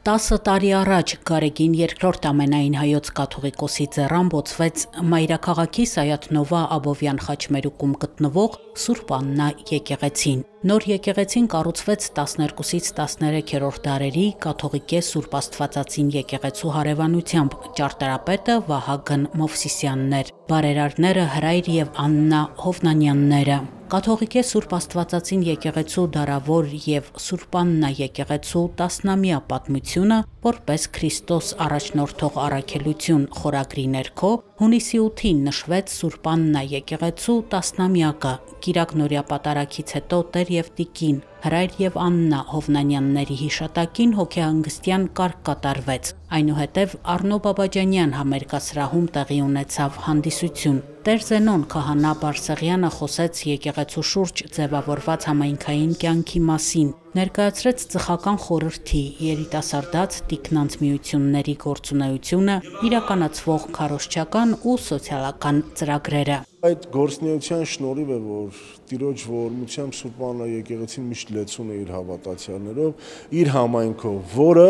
10 տարի առաջ Գարեգին II ամենայն հայոց կաթողիկոսի ձեռան բոցվեց մայրաքաղաքի Սայաթ-Նովա Աբովյան խաչմերուկում գտնվող Սուրբ Աննա եկեղեցին։ Նոր եկեղեցին կառուցվեց 12-ից 13-րդ դարերի կաթողիկե Սուրբ Աստվածածին եկեղեցու հարևանությամբ, ճարտարապետը Վահագն Մովսիսյանն էր, բարերարները Հրայր և Աննա Հովնանյանները։ Կաթողիկե Սուրբ Աստվածածին եկեղեցու դարավոր և Սուրբ Աննա եկեղեցու 10-ամյա պատմությունը որպես Քրիստոս առաջնորդող առաքելություն խորագրի ներքո հունիսի 8-ին նշվեց Սուրբ Աննա եկեղեցու 10-ամյակը։ Կիրակնորյա պատարագից հետո Տեր և Տիկին Հրայր և Աննա Հովնանյանների հիշատակին հոգեհանգստյան կարգ կատարվեց։ Այնուհետև Առնո Բաբաջանյան համերգասրահում տեղի ունեցավ հանդիսություն։ Տեր Զենոն քահանա Բարսեղյանը խոսեց եկեղեցու շուրջ ձևավորված համայնքային կյանքի մասին, ներկայացրեց ծխական խորհրդի, երիտասարդաց տիկնանց միությունների գործունեությունը, իրականացվող քարոզչական ու սոցիալական ծրագրերը։ Այդ գործունեության շնորհիվ է, որ Տիրոջ ողորմությամբ Սուրբ Աննա եկեղեցին միշտ լեցուն է իր հավատացյալներով, իր համայնքով, որը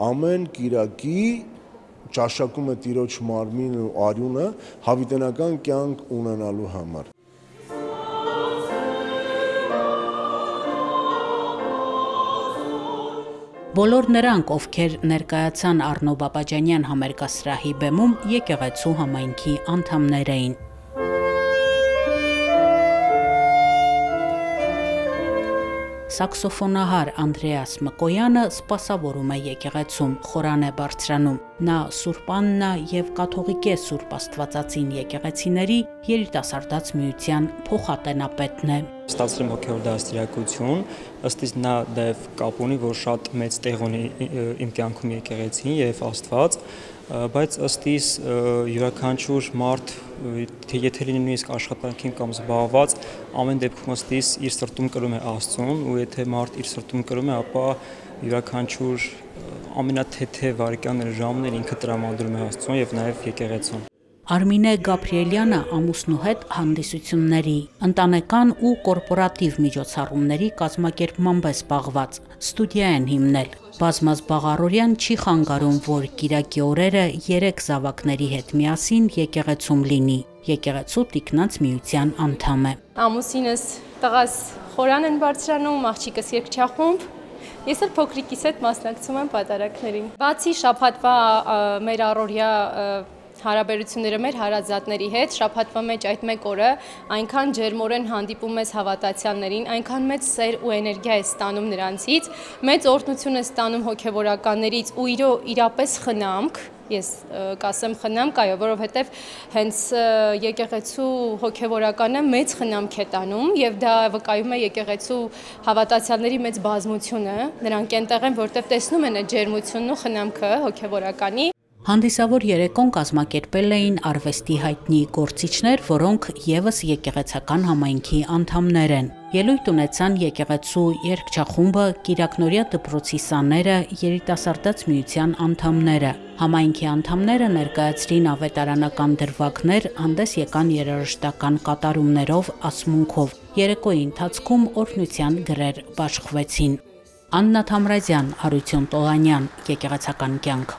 ամեն կիրակի ճաշակում է Տիրոջ մարմինը ու արյունը հավիտենական կյանք ունենալու համար։ Բոլոր նրանք, ովքեր ներկայացան Առնո Բաբաջանյան համերգասրահի բեմում, եկեղեցու համայնքի անդամներ էին։ Սաքսոֆոնահար Անդրեաս Մկոյանը սպասավորում է եկեղեցում, խորան է բարձրանում։ Նա Սուրբ Աննա և կաթողիկե Սուրբ Աստվածածին եկեղեցիների երիտասարդաց միության փոխատենապետն է։ Ստացել եմ հոգևոր դաստիարակություն, ըստ իս նա նաև կապ ունի, որ շատ մեծ տեղ ունի իմ կյանքում եկեղեցին և Աստված, բայց ըստ իս յուրաքանչյուր մարդ, եթե լինի նույնիսկ աշխատանքին կամ զբաղված, ամեն դեպքում ըստ իս իր սրտում կրում է Աստծուն, ու եթե մարդ իր սրտում կրում է, ապա յուրաքանչյուր ամենաթեթև վայրկյանները, ժամները ինքը տրամադրում է Աստծուն և նաև եկեղեցուն։ Արմինե Գաբրիելյանը ամուսնու հետ հանդիսությունների, ընտանեկան ու կորպորատիվ միջոցառումների կազմակերպմամբ է զբաղված, ստուդիա են հիմնել։ Բազմազբաղ չի խանգարում, որ կիրակի օրերը 3 զավակների հետ միասին եկեղեցում լինի։ Եկեղեցու տիկնանց միության անդամ է։ Ամուսինս տղաս խորան են բարձրանում, աղջիկս երգչախումբ։ Ես էլ փոքրիկիս հետ մասնակցում եմ պատարագներին։ Բացի շաբաթվա մեր առօրյա հարաբերությունները մեր հարազատների հետ, շաբաթվա մեջ այդ մեկ օրը այնքան ջերմորեն հանդիպում ես հավատացյալներին, այնքան մեծ սեր ու էներգիա ես ստանում նրանցից, մեծ օրհնություն ես ստանում հոգևորականներից ու իրապես խնամք, ես կասեմ խնամք, այո, որովհետև հենց եկեղեցու հոգևորականը մեծ խնամք է տանում և դա վկայում է եկեղեցու հավատացյալների մեծ բազմությունը, նրանք այնտեղ են, որտեղ տեսնում են այդ ջերմությունն ու խնամքը հոգևորականի։ Հանդիսավոր երեկոն կազմակերպել էին արվեստի հայտնի գործիչներ, որոնք ևս եկեղեցական համայնքի անդամներ են։ Ելույթ ունեցան եկեղեցու երգչախումբը, Կիրակնորյա դպրոցի սաները, երիտասարդաց միության անդամները։ Համայնքի անդամները ներկայացրին ավետարանական դրվագներ, հանդես եկան երաժշտական կատարումներով, ասմունքով։ Երեկոյի ընթացքում օրհնության գրեր բաշխվեցին։ Աննա Թամրազյան, Հարություն Տոլանյան, Եկեղեցական կյանք։